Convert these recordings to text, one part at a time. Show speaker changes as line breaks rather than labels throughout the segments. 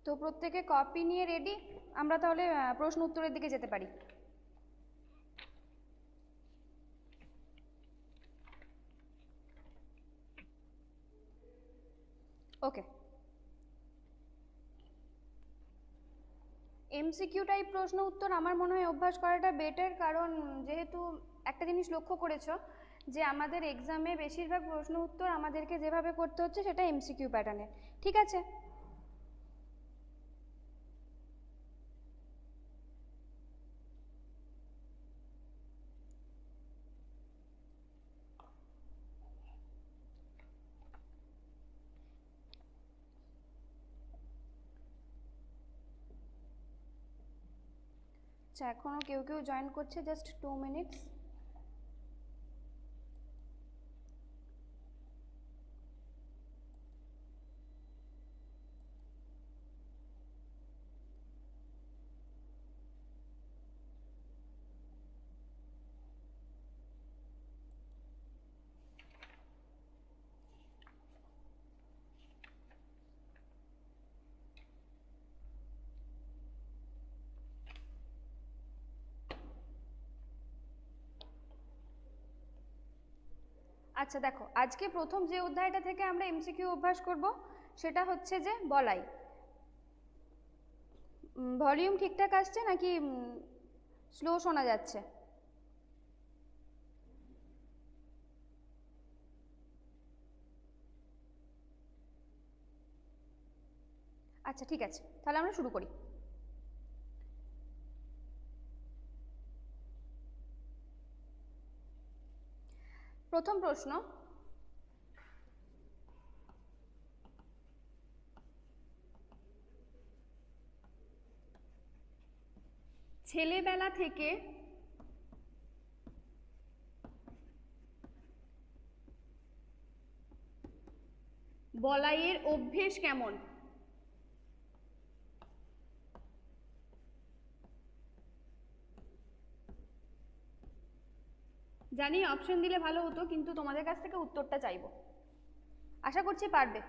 তো প্রত্যেকে কপি নিয়ে রেডি, আমরা তাহলে প্রশ্ন উত্তরের দিকে যেতে পারি। ওকে, এমসিকিউ টাইপ প্রশ্ন উত্তর আমার মনে হয় অভ্যাস করাটা বেটার, কারণ যেহেতু একটা জিনিস লক্ষ্য করেছো যে আমাদের এক্সামে বেশিরভাগ প্রশ্ন উত্তর আমাদেরকে যেভাবে করতে হচ্ছে সেটা এমসিকিউ প্যাটার্নে। ঠিক আছে, আচ্ছা এখনও কেউ কেউ জয়েন করছে, জাস্ট 2 মিনিটস। আচ্ছা দেখো, আজকে প্রথম যে অধ্যায়টা থেকে আমরা এমসিকিউ অভ্যাস করব সেটা হচ্ছে যে বলাই। ভলিউম ঠিকঠাক আসছে নাকি স্লো শোনা যাচ্ছে? আচ্ছা ঠিক আছে, তাহলে আমরা শুরু করি। প্রথম প্রশ্ন, ছেলেবেলা থেকে বলাইয়ের অভ্যেস কেমন? জানি অপশন দিলে ভালো হতো, কিন্তু তোমাদের কাছ থেকে উত্তরটা চাইবো, আশা করছি পারবে।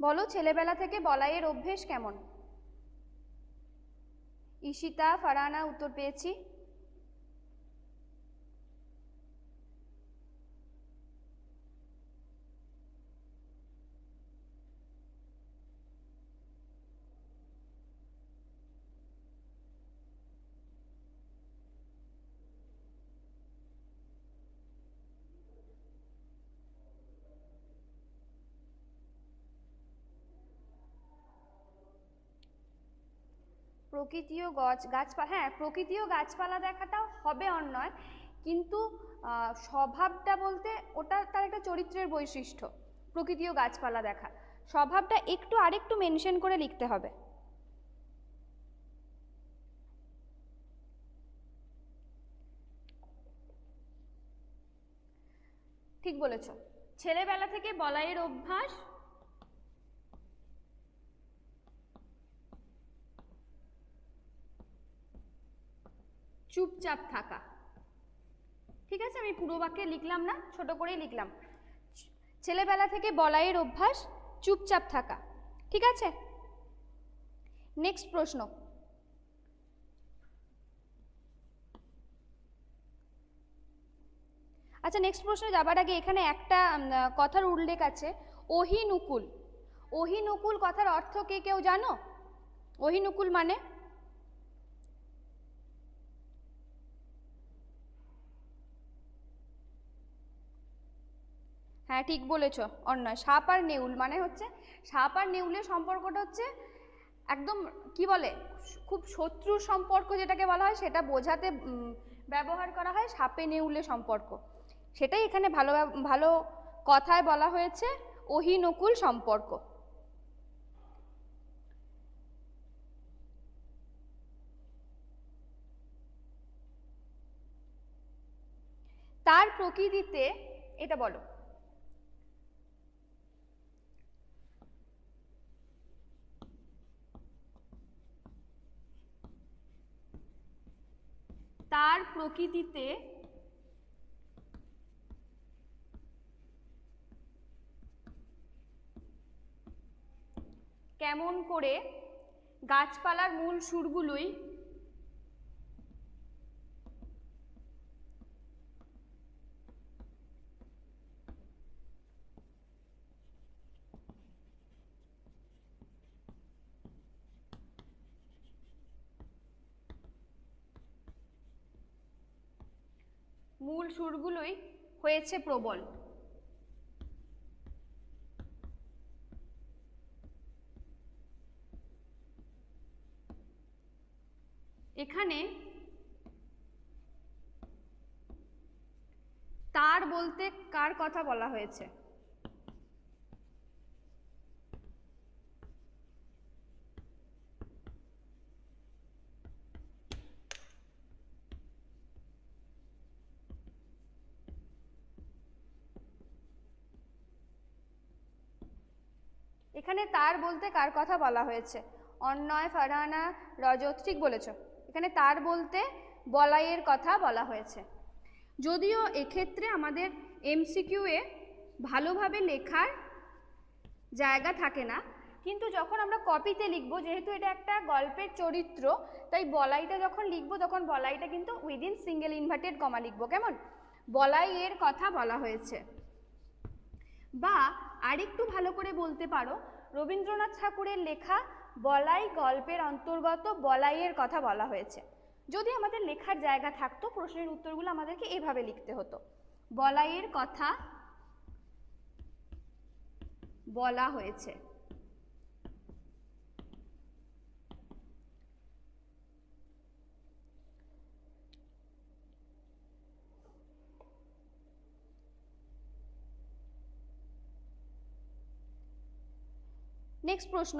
বলো, ছেলেবেলা থেকে বলাইয়ের অভ্যেস কেমন? ঈশিতা, ফারহানা উত্তর পেয়েছি। প্রকৃতি ও গাছপালা, হ্যাঁ প্রকৃতি ও গাছপালা দেখাটাও হবে অন্যয়, কিন্তু স্বভাবটা বলতে ওটা তার একটা চরিত্রের বৈশিষ্ট্য। প্রকৃতি ও গাছপালা দেখা, স্বভাবটা একটু আরেকটু মেনশন করে লিখতে হবে। ঠিক বলেছ, ছেলেবেলা থেকে বলাইয়ের অভ্যাস চুপচাপ থাকা। ঠিক আছে, আমি পুরো বাক্যে লিখলাম না, ছোট করেই লিখলাম। ছেলেবেলা থেকে বলাইয়ের অভ্যাস চুপচাপ থাকা। ঠিক আছে, নেক্সট প্রশ্ন। আচ্ছা নেক্সট প্রশ্নে যাবার আগে এখানে একটা কথার উল্লেখ আছে, অহিনুকুল। অহিনুকুল কথার অর্থ কে কেউ জানো? অহিনুকুল মানে? হ্যাঁ ঠিক বলেছ অন্যয়, সাপ আর নেউল মানে হচ্ছে, সাপ আর নেউলের সম্পর্কটা হচ্ছে একদম কি বলে, খুব শত্রুর সম্পর্ক যেটাকে বলা হয় সেটা বোঝাতে ব্যবহার করা হয় সাপে নেউলে সম্পর্ক, সেটাই এখানে ভালো ভালো কথায় বলা হয়েছে অহিনকুল সম্পর্ক। তার প্রকৃতিতে, এটা বলো। তার প্রকৃতিতে কেমন করে গাছপালার মূল সুরগুলোই হয়েছে প্রবল। এখানে তার বলতে কার কথা বলা হয়েছে? এখানে তার বলতে কার কথা বলা হয়েছে? অন্নয়, ফারহানা, রজত, ঠিক বলেছ। এখানে তার বলতে বলাইয়ের কথা বলা হয়েছে। যদিও এক্ষেত্রে আমাদের এমসিকিউ এ ভালোভাবে লেখার জায়গা থাকে না, কিন্তু যখন আমরা কপিতে লিখব, যেহেতু এটা একটা গল্পের চরিত্র, তাই বলাইটা যখন লিখব তখন বলাইটা কিন্তু উইদিন সিঙ্গেল ইনভার্টেড কমা লিখব। কেমন? বলাইয়ের কথা বলা হয়েছে। বা আরেকটু ভালো করে বলতে পারো, রবীন্দ্রনাথ ঠাকুরের লেখা বলাই গল্পের অন্তর্গত বলাইয়ের কথা বলা হয়েছে। যদি আমাদের লেখার জায়গা থাকতো, প্রশ্নের উত্তরগুলো আমাদেরকে এভাবে লিখতে হতো, বলাইয়ের কথা বলা হয়েছে। নেক্সট প্রশ্ন,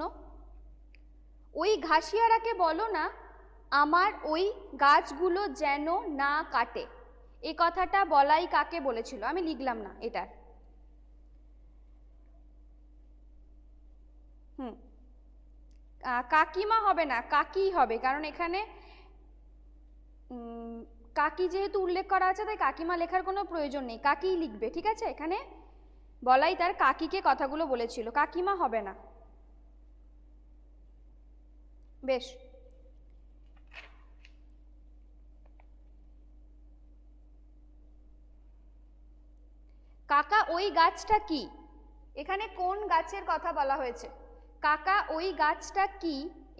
ওই ঘাসিয়ারাকে বলো না আমার ওই গাছগুলো যেন না কাটে। এই কথাটা বলাই কাকে বলেছিল? আমি লিখলাম না এটা। কাকিমা হবে না, কাকি হবে, কারণ এখানে কাকি যেহেতু উল্লেখ করা আছে তাই কাকিমা লেখার কোনো প্রয়োজন নেই, কাকিই লিখবে। ঠিক আছে, এখানে বলাই তার কাকিকে কথাগুলো বলেছিল, কাকিমা হবে না। বেশ, কাকা ওই গাছটা কি? এখানে কোন গাছের কথা বলা হয়েছে? কাকা ওই গাছটা কি?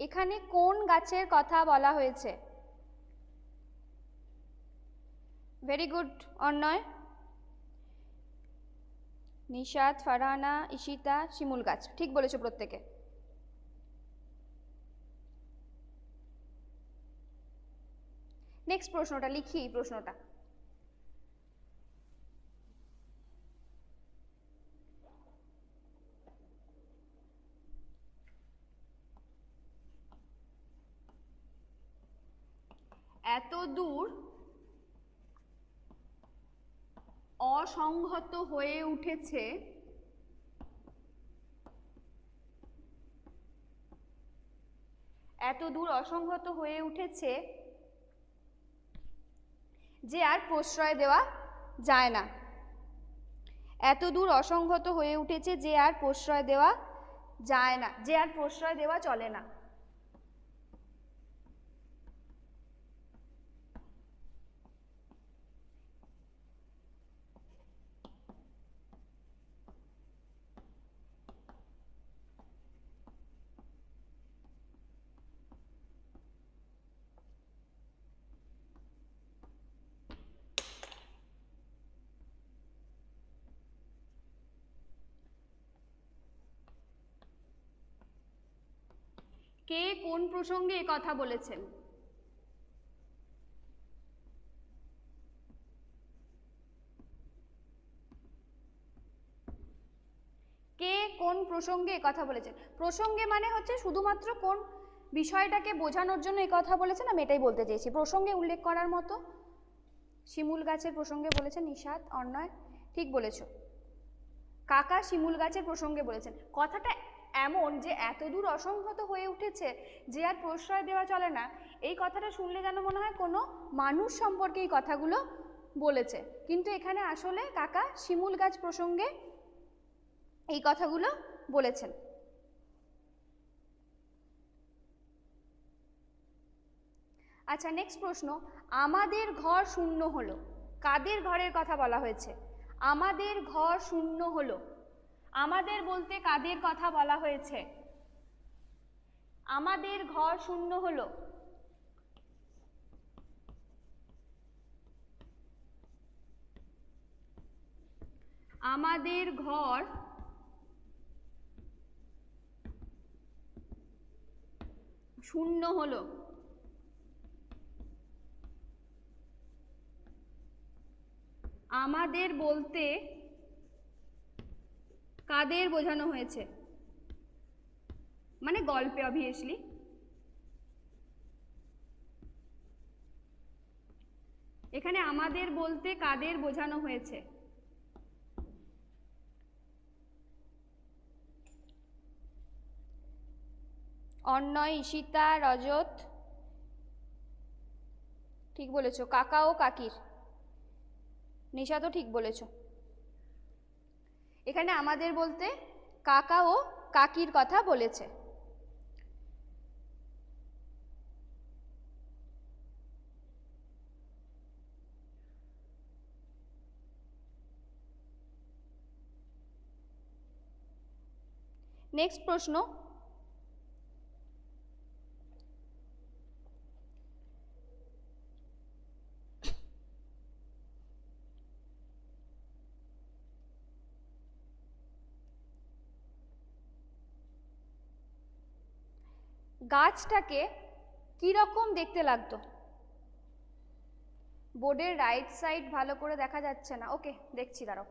এখানে কোন গাছের কথা বলা হয়েছে? ভেরি গুড অন্নয়, নিশাত, ফারহানা, ঈশিতা, শিমুল গাছ, ঠিক বলেছো প্রত্যেকে। নেক্সট প্রশ্নটা লিখি, এই প্রশ্নটা এত দূর অসংহত হয়ে উঠেছে যে আর প্রশ্রয় দেওয়া যায় না। এত দূর অসংহত হয়ে উঠেছে যে আর প্রশ্রয় দেওয়া যায় না, যে আর প্রশ্রয় দেওয়া চলে না। কে কোন প্রসঙ্গে এ কথা বলেছেন? কে কোন প্রসঙ্গে এ কথা বলেছেন? প্রসঙ্গে মানে হচ্ছে শুধুমাত্র কোন বিষয়টাকে বোঝানোর জন্য এ কথা বলেছেন, আমি এটাই বলতে চেয়েছি। প্রসঙ্গে উল্লেখ করার মতো শিমুল গাছের প্রসঙ্গে বলেছেন নিশাত, অন্যয়, ঠিক বলেছ। কাকা শিমুল গাছের প্রসঙ্গে বলেছেন। কথাটা এমন যে এত দূর অসংহত হয়ে উঠেছে যে আর প্রশ্রয় দেওয়া চলে না, এই কথাটা শুনলে যেন মনে হয় কোনো মানুষ সম্পর্কে এই কথাগুলো বলেছে, কিন্তু এখানে আসলে কাকা শিমুল গাছ প্রসঙ্গে এই কথাগুলো বলেছেন। আচ্ছা, নেক্সট প্রশ্ন, আমাদের ঘর শূন্য হলো, কাদের ঘরের কথা বলা হয়েছে? আমাদের ঘর শূন্য হলো, আমাদের বলতে কাদের কথা বলা হয়েছে? আমাদের ঘর শূন্য হলো, আমাদের ঘর শূন্য হলো, আমাদের বলতে কাদের বোঝানো হয়েছে? মানে গল্পে অবভিয়াসলি। এখানে আমাদের বলতে কাদের বোঝানো হয়েছে? অর্ণয়, ঈশিতা, রজত, ঠিক বলেছো। কাকা ও কাকির, নিশা তো ঠিক বলেছো। এখানে আমাদের বলতে কাকা ও কাকির কথা বলেছে। নেক্সট প্রশ্ন, গাছটাকে কিরকম দেখতে লাগতো? বোর্ডের রাইট সাইড ভালো করে দেখা যাচ্ছে না। ওকে, দেখছি, দাঁড়াও।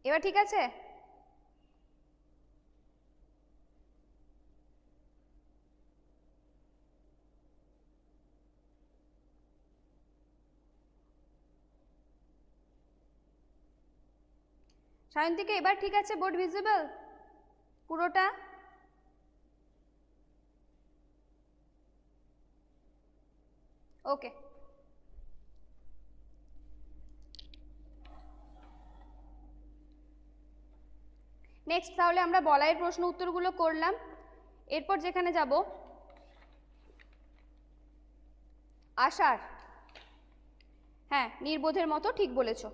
এবার ঠিক আছে? সায়ন্তিকা, এবার ঠিক আছে? বোর্ড ভিজিবল পুরোটা? ওকে, নেক্সট তাহলে আমরা বলাইয়ের প্রশ্ন উত্তরগুলো করলাম। এরপর যেখানে যাব, আষাঢ়, হ্যাঁ, নির্বোধের মতো, ঠিক বলেছো।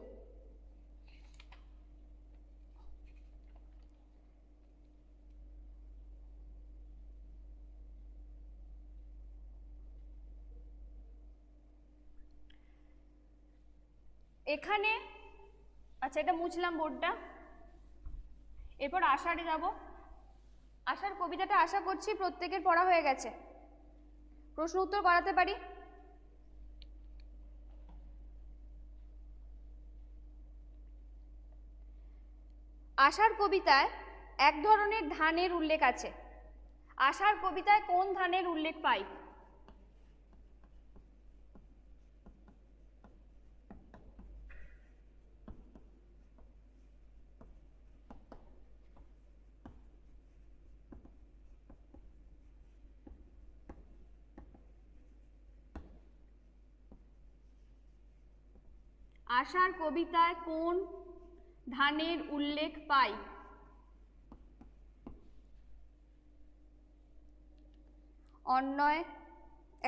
এখানে আচ্ছা, এটা মুছলাম বোর্ডটা। এরপর আষাঢ়ে যাব। আষাঢ় কবিতাটা আশা করছি প্রত্যেকের পড়া হয়ে গেছে, প্রশ্ন উত্তর করাতে পারি। আষাঢ় কবিতায় এক ধরনের ধানের উল্লেখ আছে। আষাঢ় কবিতায় কোন ধানের উল্লেখ পাই? আষাঢ় কবিতায় কোন ধানের উল্লেখ পাই? অন্যয়,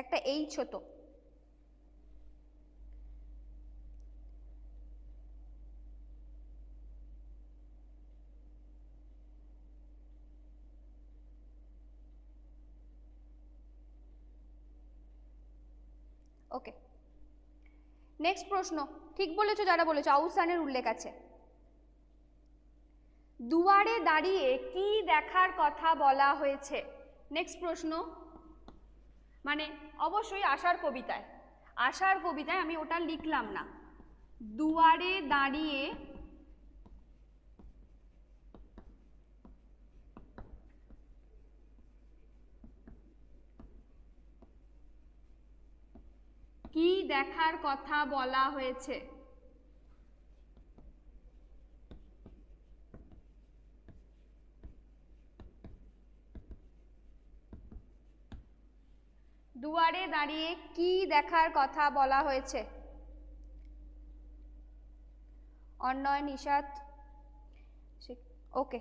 একটা এই ছোট। ওকে, নেক্সট প্রশ্ন, ঠিক বলেছো যারা বলেছো, আউসানের উল্লেখ আছে। দুয়ারে দাঁড়িয়ে কি দেখার কথা বলা হয়েছে? নেক্সট প্রশ্ন, মানে অবশ্যই আষাঢ় কবিতায়, আষাঢ় কবিতায় আমি ওটা লিখলাম না। দুয়ারে দাঁড়িয়ে কি দেখার কথা বলা হয়েছে? দুয়ারে দাঁড়িয়ে কি দেখার কথা বলা হয়েছে? অন্যয়, নিশাত, ওকে।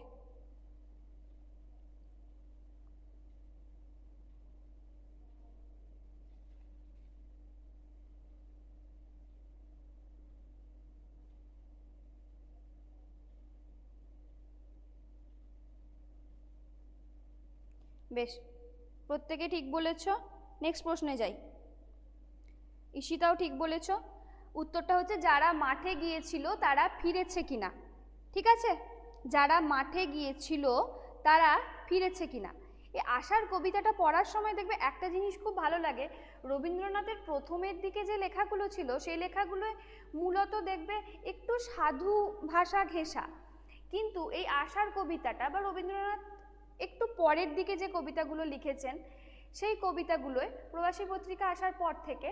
বেশ, প্রত্যেকে ঠিক বলেছ। নেক্সট প্রশ্নে যাই। ঈশিতাও ঠিক বলেছ। উত্তরটা হচ্ছে যারা মাঠে গিয়েছিল তারা ফিরেছে কিনা। ঠিক আছে, যারা মাঠে গিয়েছিল তারা ফিরেছে কিনা। এই আশার কবিতাটা পড়ার সময় দেখবে একটা জিনিস খুব ভালো লাগে, রবীন্দ্রনাথের প্রথমের দিকে যে লেখাগুলো ছিল সেই লেখাগুলো মূলত দেখবে একটু সাধু ভাষা ঘেঁষা, কিন্তু এই আশার কবিতাটা বা রবীন্দ্রনাথ একটু পরের দিকে যে কবিতাগুলো লিখেছেন সেই কবিতাগুলোয় প্রবাসী পত্রিকা আসার পর থেকে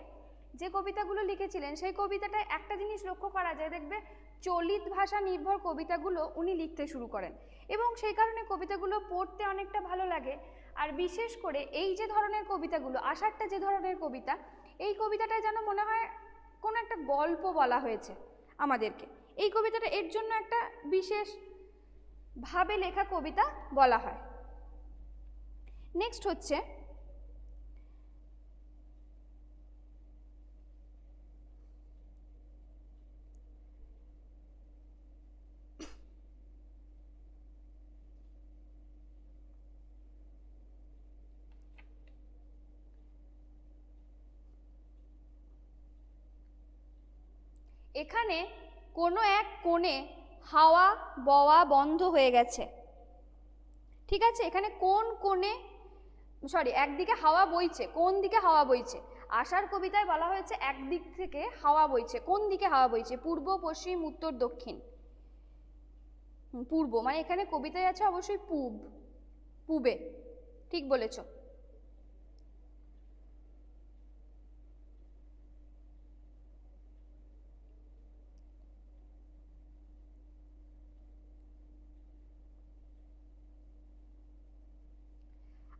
যে কবিতাগুলো লিখেছিলেন সেই কবিতাটায় একটা জিনিস লক্ষ্য করা যায়, দেখবে চলিত ভাষা নির্ভর কবিতাগুলো উনি লিখতে শুরু করেন এবং সেই কারণে কবিতাগুলো পড়তে অনেকটা ভালো লাগে। আর বিশেষ করে এই যে ধরনের কবিতাগুলো, আষাঢ়টা যে ধরনের কবিতা, এই কবিতাটায় যেন মনে হয় কোনো একটা গল্প বলা হয়েছে আমাদেরকে। এই কবিতাটা এর জন্য একটা বিশেষ ভাবে লেখা কবিতা বলা হয়। নেক্সট হচ্ছে এখানে কোনো এক কোণে হাওয়া বওয়া বন্ধ হয়ে গেছে। ঠিক আছে, এখানে কোন কোণে, সরি, একদিকে হাওয়া বইছে, কোন দিকে হাওয়া বইছে? আশার কবিতায় বলা হয়েছে একদিক থেকে হাওয়া বইছে। কোন দিকে হাওয়া বইছে? পূর্ব, পশ্চিম, উত্তর, দক্ষিণ। পূর্ব, মানে এখানে কবিতায় আছে অবশ্যই পূব, পূবে। ঠিক বলেছ।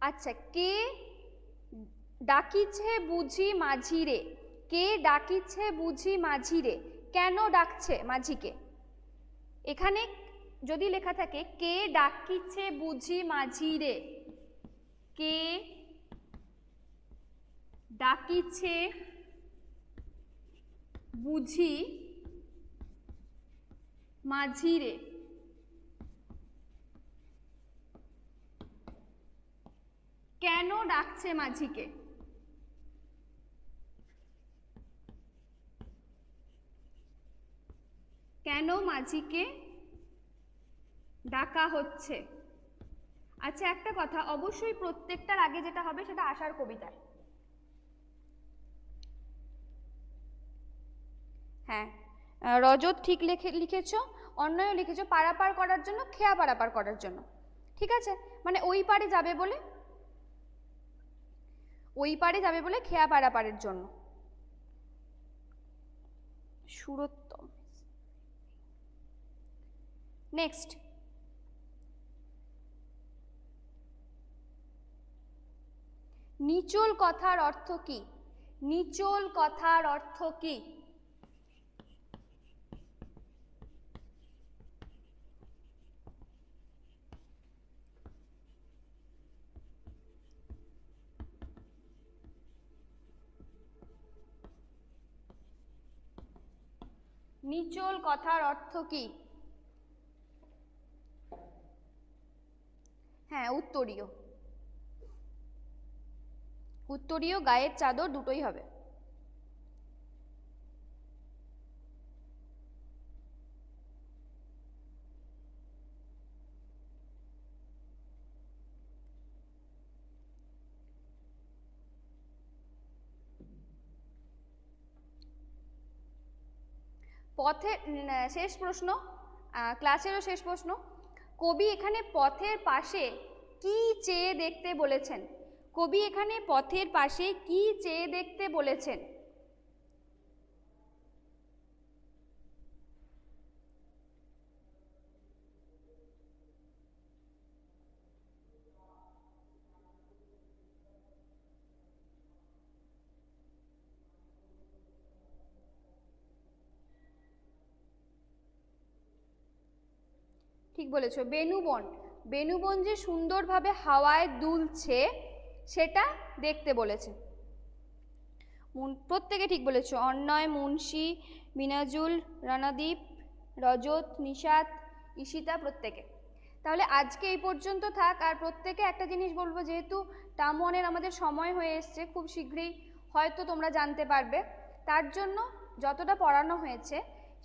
আচ্ছা, কে ডাকিছে বুঝি মাঝিরে? কে ডাকিছে বুঝি মাঝিরে? কেন ডাকছে মাঝিকে? এখানে যদি লেখা থাকে কে ডাকিছে বুঝি মাঝিরে, কে ডাকিছে বুঝি মাঝিরে, কেন ডাকছে মাঝিকে? কেন মাঝিকে ডাকা হচ্ছে? আচ্ছা, একটা কথা, অবশ্যই প্রত্যেকটার আগে যেটা হবে সেটা আশার কবিতায়। হ্যাঁ, রজত ঠিক লিখেছ, অন্যও লিখেছ, পারাপার করার জন্য, খেয়া পারাপার করার জন্য। ঠিক আছে, মানে ওই পারে যাবে বলে, ওই পারে যাবে বলে খেয়া পারাপারের জন্য। সুরোত্তম। নেক্সট, নিচল কথার অর্থ কি? নিচল কথার অর্থ কি? নিচল কথার অর্থ কি? হ্যাঁ, উত্তরীয়। উত্তরীয়, গায়ের চাদর, দুটোই হবে। পথের শেষ প্রশ্ন, ক্লাসেরও শেষ প্রশ্ন। কবি এখানে পথের পাশে কি চেয়ে দেখতে বলেছেন? কবি এখানে পথের পাশে কি চেয়ে দেখতে বলেছেন? ঠিক বলেছো, বেনুবন। বেনুবন যে সুন্দরভাবে হাওয়ায় দুলছে সেটা দেখতে বলেছে। প্রত্যেকে ঠিক বলেছো, অন্নয়, মুন্সি, মিনাজুল, রানাদীপ, রজত, নিশাত, ঈশিতা, প্রত্যেকে। তাহলে আজকে এই পর্যন্ত থাক। আর প্রত্যেকে একটা জিনিস বলবো, যেহেতু টার্ম 1-এর আমাদের সময় হয়ে এসছে, খুব শীঘ্রই হয়তো তোমরা জানতে পারবে, তার জন্য যতটা পড়ানো হয়েছে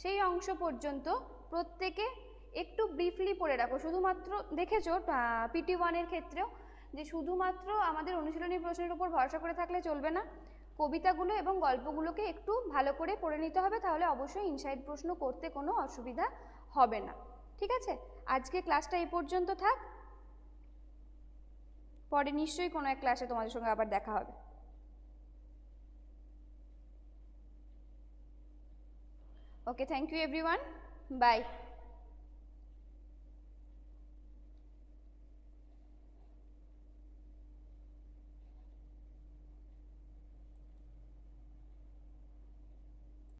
সেই অংশ পর্যন্ত প্রত্যেকে একটু ব্রিফলি পড়ে রাখো। শুধুমাত্র দেখেছো পিটি 1-এর ক্ষেত্রেও যে শুধুমাত্র আমাদের অনুশীলনী প্রশ্নের উপর ভরসা করে থাকলে চলবে না, কবিতাগুলো এবং গল্পগুলোকে একটু ভালো করে পড়ে নিতে হবে, তাহলে অবশ্যই ইনসাইড প্রশ্ন করতে কোনো অসুবিধা হবে না। ঠিক আছে, আজকে ক্লাসটা এই পর্যন্ত থাক। পরে নিশ্চয়ই কোনো এক ক্লাসে তোমাদের সঙ্গে আবার দেখা হবে। ওকে, থ্যাংক ইউ এভরিওয়ান, বাই।